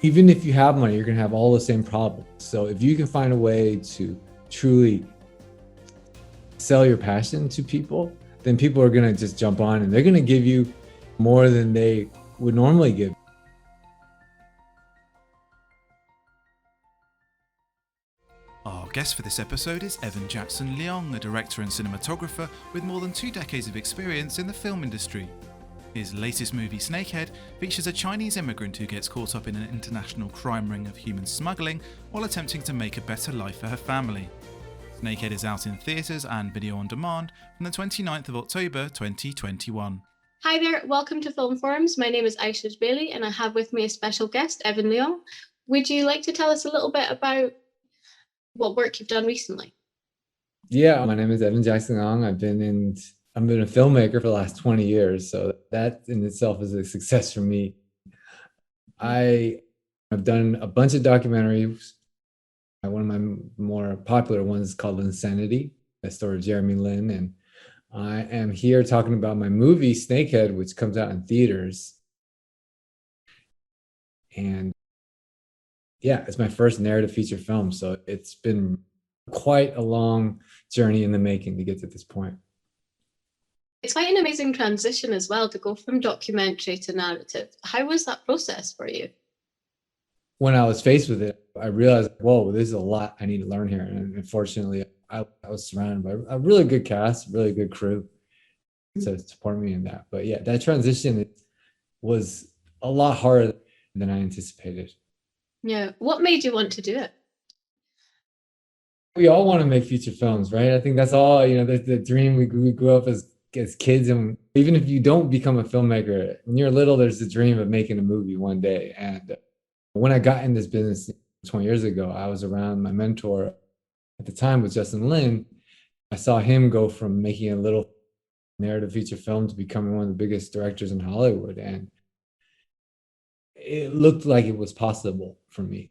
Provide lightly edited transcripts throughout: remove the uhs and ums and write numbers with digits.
even if you have money, you're gonna have all the same problems. So if you can find a way to truly sell your passion to people, then people are gonna just jump on and they're gonna give you more than they would normally give. Our guest for this episode is Evan Jackson Leong, a director and cinematographer with more than 2 decades of experience in the film industry. His latest movie, Snakehead, features a Chinese immigrant who gets caught up in an international crime ring of human smuggling while attempting to make a better life for her family. Snakehead is out in theatres and video on demand from the 29th of October 2021. Hi there, welcome to Film Forums. My name is Aiysha Jebali and I have with me a special guest, Evan Leong. Would you like to tell us a little bit about what work you've done recently? Yeah, my name is Evan Jackson Leong. I've been a filmmaker for the last 20 years, so that in itself is a success for me. I have done a bunch of documentaries. One of my more popular ones is called Insanity, that story of Jeremy Lin, and I am here talking about my movie Snakehead, which comes out in theaters. And yeah, it's my first narrative feature film, so it's been quite a long journey in the making to get to this point. It's quite an amazing transition as well to go from documentary to narrative. How was that process for you? When I was faced with it, I realized, whoa, there's a lot I need to learn here. And unfortunately, I was surrounded by a really good cast, really good crew to support me in that. But yeah, that transition was a lot harder than I anticipated. Yeah. What made you want to do it? We all want to make feature films, right? I think that's all, the dream we grew up as kids. And even if you don't become a filmmaker, when you're little, there's the dream of making a movie one day. And when I got in this business 20 years ago, I was around my mentor at the time was Justin Lin. I saw him go from making a little narrative feature film to becoming one of the biggest directors in Hollywood. And it looked like it was possible for me.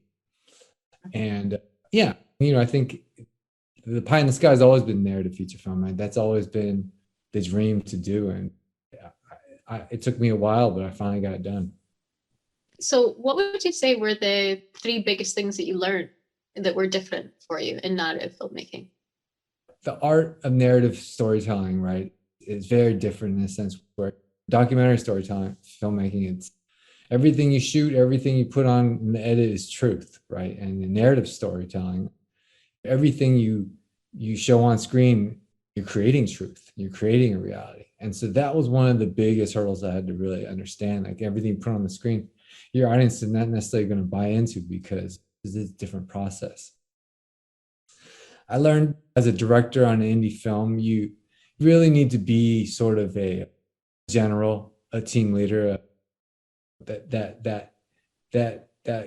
And yeah, I think the pie in the sky has always been narrative feature film, right? That's always been the dream to do. And it took me a while, but I finally got it done. So what would you say were the 3 biggest things that you learned that were different for you in narrative filmmaking? The art of narrative storytelling, right, is very different in a sense where documentary storytelling, filmmaking, it's everything you shoot, everything you put on in the edit is truth, right? And in narrative storytelling, everything you show on screen, you're creating truth, you're creating a reality. And so that was one of the biggest hurdles I had to really understand. Like everything you put on the screen, your audience is not necessarily going to buy into because it's a different process. I learned as a director on an indie film, you really need to be sort of a general, a team leader, that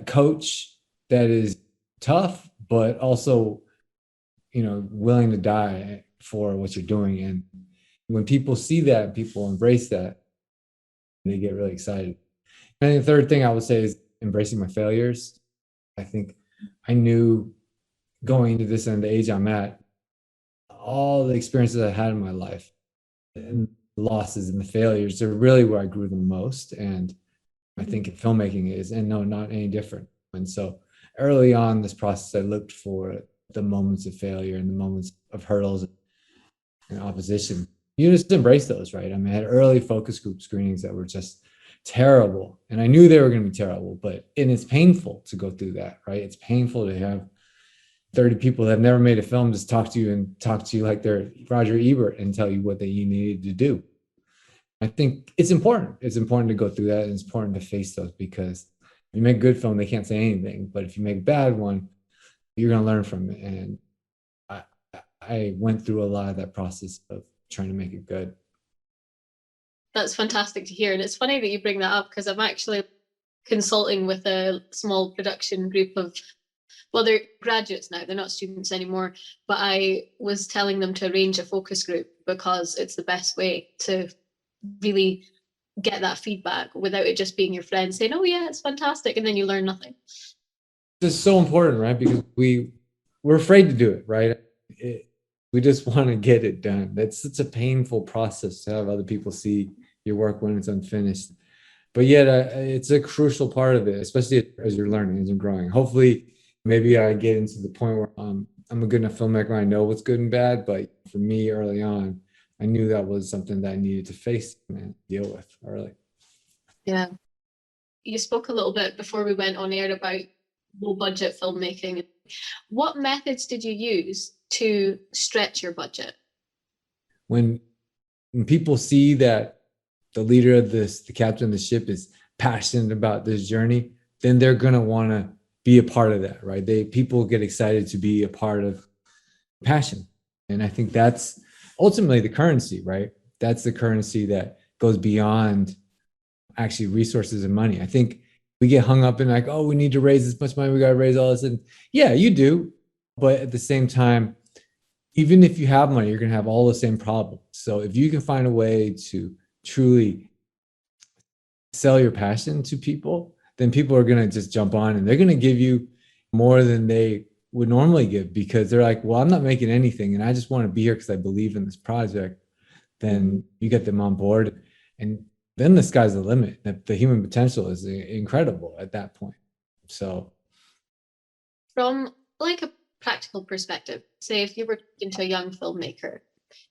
coach that is tough, but also, willing to die for what you're doing. And when people see that, people embrace that, they get really excited. And the third thing I would say is embracing my failures. I think I knew going into this and the age I'm at, all the experiences I had in my life and the losses and the failures are really where I grew the most. And I think in filmmaking is, and no, not any different. And so early on this process, I looked for the moments of failure and the moments of hurdles and opposition. You just embrace those, right? I mean, I had early focus group screenings that were just terrible. And I knew they were going to be terrible, and it's painful to go through that, right? It's painful to have 30 people that have never made a film just talk to you like they're Roger Ebert and tell you what you needed to do. I think it's important. It's important to go through that, and it's important to face those, because if you make a good film, they can't say anything. But if you make a bad one, you're going to learn from it. And I went through a lot of that process of trying to make it good. That's fantastic to hear. And it's funny that you bring that up, because I'm actually consulting with a small production group of, well, they're graduates now, they're not students anymore, but I was telling them to arrange a focus group because it's the best way to really get that feedback without it just being your friend saying, oh yeah, it's fantastic, and then you learn nothing. This is so important, right? Because we're afraid to do it, right? We just want to get it done. That's such a painful process to have other people see your work when it's unfinished. but yet it's a crucial part of it, especially as you're learning, as you're growing. Hopefully, maybe I get into the point where I'm a good enough filmmaker. I know what's good and bad, but for me early on, I knew that was something that I needed to face and deal with early. Yeah. You spoke a little bit before we went on air about low budget filmmaking. What methods did you use to stretch your budget? When people see that the leader of the captain of the ship is passionate about this journey, then they're gonna want to be a part of that, right? People get excited to be a part of passion, and I think that's ultimately the currency, right? That's the currency that goes beyond actually resources and money. I think we get hung up in like, oh, we need to raise this much money, we got to raise all this, and yeah, you do, but at the same time, even if you have money, you're going to have all the same problems. So if you can find a way to truly sell your passion to people, then people are going to just jump on and they're going to give you more than they would normally give, because they're like, well, I'm not making anything and I just want to be here because I believe in this project. Then you get them on board, and then the sky's the limit. The human potential is incredible at that point. So from like a practical perspective, say if you were talking to a young filmmaker,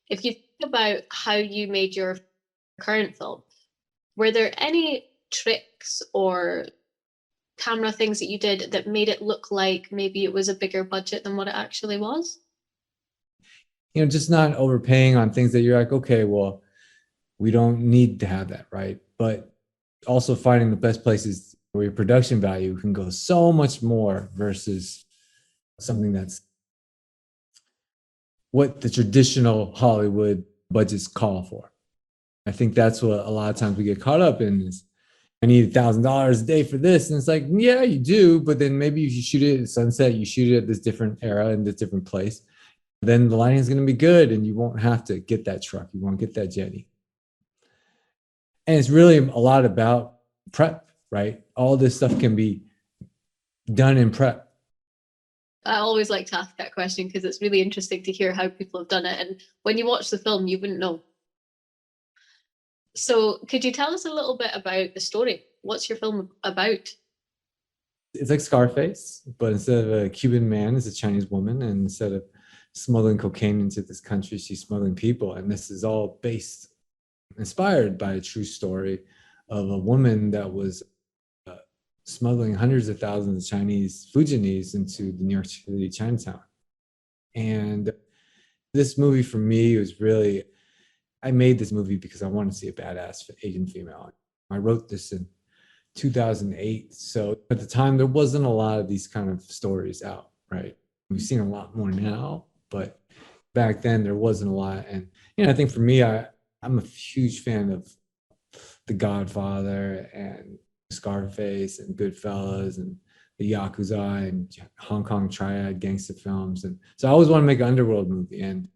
if you think about how you made your current film, were there any tricks or camera things that you did that made it look like maybe it was a bigger budget than what it actually was? Just not overpaying on things that you're like, okay, well, we don't need to have that, right? But also finding the best places where your production value can go so much more versus something that's what the traditional Hollywood budgets call for. I think that's what a lot of times we get caught up in is, I need $1,000 a day for this. And it's like, yeah, you do, but then maybe if you shoot it at sunset, you shoot it at this different era in this different place, then the lighting is going to be good and you won't have to get that truck. You won't get that jetty. And it's really a lot about prep, right? All this stuff can be done in prep. I always like to ask that question because it's really interesting to hear how people have done it. And when you watch the film, you wouldn't know. So could you tell us a little bit about the story? What's your film about? It's like Scarface, but instead of a Cuban man, it's a Chinese woman. And instead of smuggling cocaine into this country, she's smuggling people. And this is all inspired by a true story of a woman that was smuggling hundreds of thousands of Chinese Fujianese into the New York City Chinatown. And this movie for me was really, I made this movie because I wanted to see a badass Asian female. I wrote this in 2008. So at the time, there wasn't a lot of these kind of stories out, right? We've seen a lot more now, but back then there wasn't a lot. And, I think for me, I'm a huge fan of The Godfather and Scarface and Goodfellas and the Yakuza and Hong Kong triad gangster films. And so I always want to make an underworld movie. And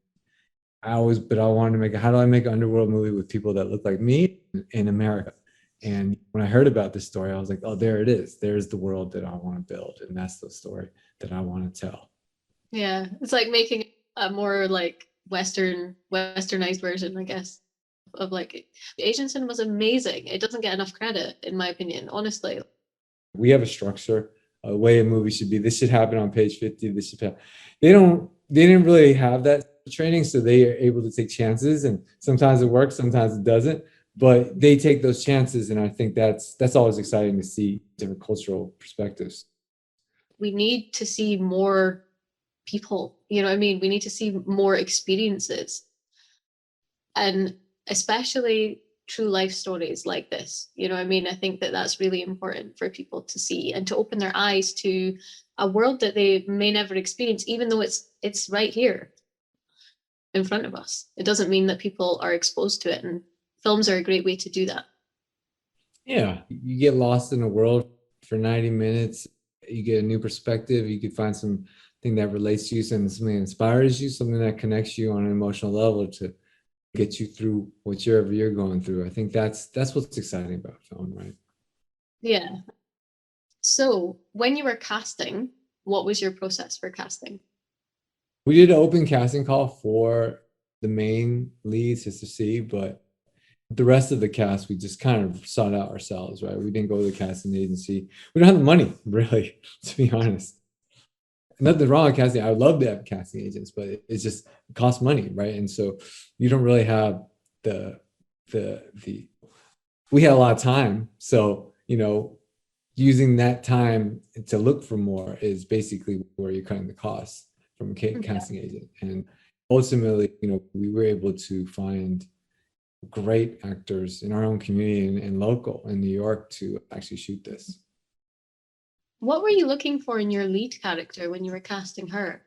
I wanted to make how do I make an underworld movie with people that look like me in America? And when I heard about this story, I was like, oh, there it is. There's the world that I want to build. And that's the story that I want to tell. Yeah, it's like making a more like westernized version, I guess, of like Asian cinema is amazing. It doesn't get enough credit, in my opinion, honestly. We have a structure, a way a movie should be. This should happen on page 50. This should happen. They didn't really have that training, so they are able to take chances, and sometimes it works, sometimes it doesn't, but they take those chances, and I think that's always exciting to see different cultural perspectives. We need to see more people, you know what I mean? We need to see more experiences, and especially true life stories like this, you know what I mean? I think that that's really important for people to see and to open their eyes to a world that they may never experience, even though it's right here in front of us. It doesn't mean that people are exposed to it, and films are a great way to do that. Yeah, you get lost in a world for 90 minutes, you get a new perspective, you could find something that relates to you, something that inspires you, something that connects you on an emotional level to get you through whatever you're going through. I think that's what's exciting about film, right? Yeah. So when you were casting, what was your process for casting? We did an open casting call for the main lead, Sister C, but The rest of the cast, we just kind of sought out ourselves, right? We didn't go to the casting agency. We don't have the money, really, to be honest. Nothing wrong with casting. I would love to have casting agents, but it's just it costs money, right? And so you don't really have the we had a lot of time. So, using that time to look for more is basically where you're cutting the costs from a casting agent. And ultimately, we were able to find great actors in our own community and local in New York to actually shoot this. What were you looking for in your lead character when you were casting her?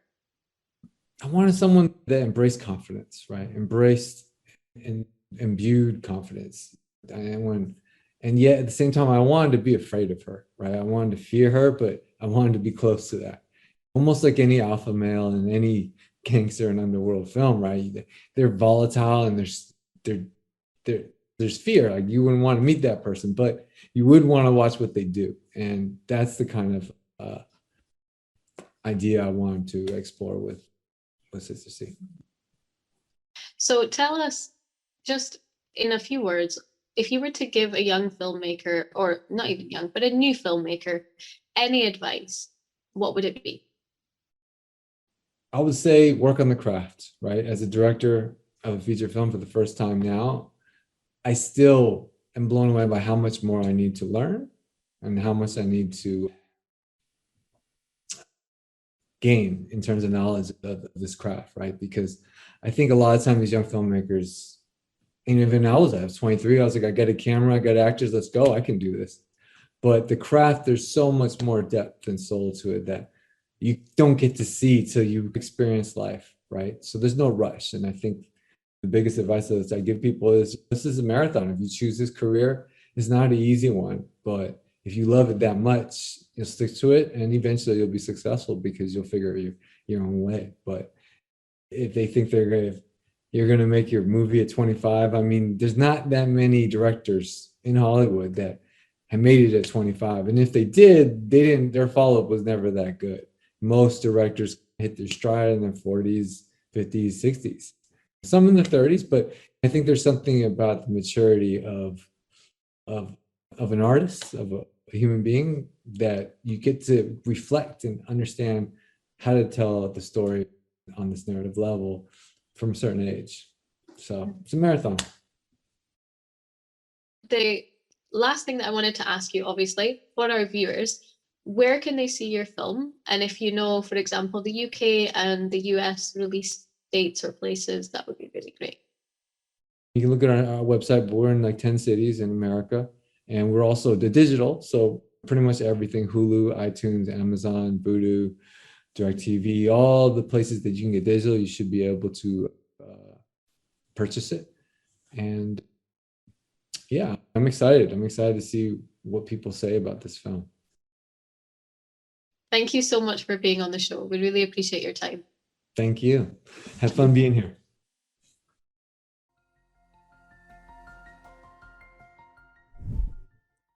I wanted someone that embraced confidence, right? Embraced and imbued confidence. And yet at the same time, I wanted to be afraid of her, right? I wanted to fear her, but I wanted to be close to that. Almost like any alpha male in any gangster and underworld film, right? They're volatile and there's fear. Like you wouldn't want to meet that person, but you would want to watch what they do. And that's the kind of idea I wanted to explore with Sister C. So tell us, just in a few words, if you were to give a young filmmaker, or not even young, but a new filmmaker, any advice, what would it be? I would say work on the craft, right? As a director of a feature film for the first time now, I still am blown away by how much more I need to learn and how much I need to gain in terms of knowledge of this craft, right? Because I think a lot of times these young filmmakers, and even I was 23, I was like, I got a camera, I got actors, let's go, I can do this. But the craft, there's so much more depth and soul to it that you don't get to see till you experience life, right? So there's no rush. And I think the biggest advice that I give people is this is a marathon. If you choose this career, it's not an easy one, but if you love it that much, you'll stick to it and eventually you'll be successful because you'll figure your own way. But if they think you're gonna make your movie at 25, I mean, there's not that many directors in Hollywood that have made it at 25. And if they did, their follow-up was never that good. Most directors hit their stride in their 40s, 50s, 60s. Some in the 30s, but I think there's something about the maturity of an artist, of a human being, that you get to reflect and understand how to tell the story on this narrative level from a certain age. So it's a marathon. The last thing that I wanted to ask you, obviously, for our viewers, where can they see your film? And if you know, for example, the UK and the US release dates or places, that would be really great. You can look at our website, but we're in like 10 cities in America. And we're also the digital. So pretty much everything, Hulu, iTunes, Amazon, Vudu, DirecTV, all the places that you can get digital, you should be able to purchase it. And yeah, I'm excited. I'm excited to see what people say about this film. Thank you so much for being on the show. We really appreciate your time. Thank you. Had fun being here.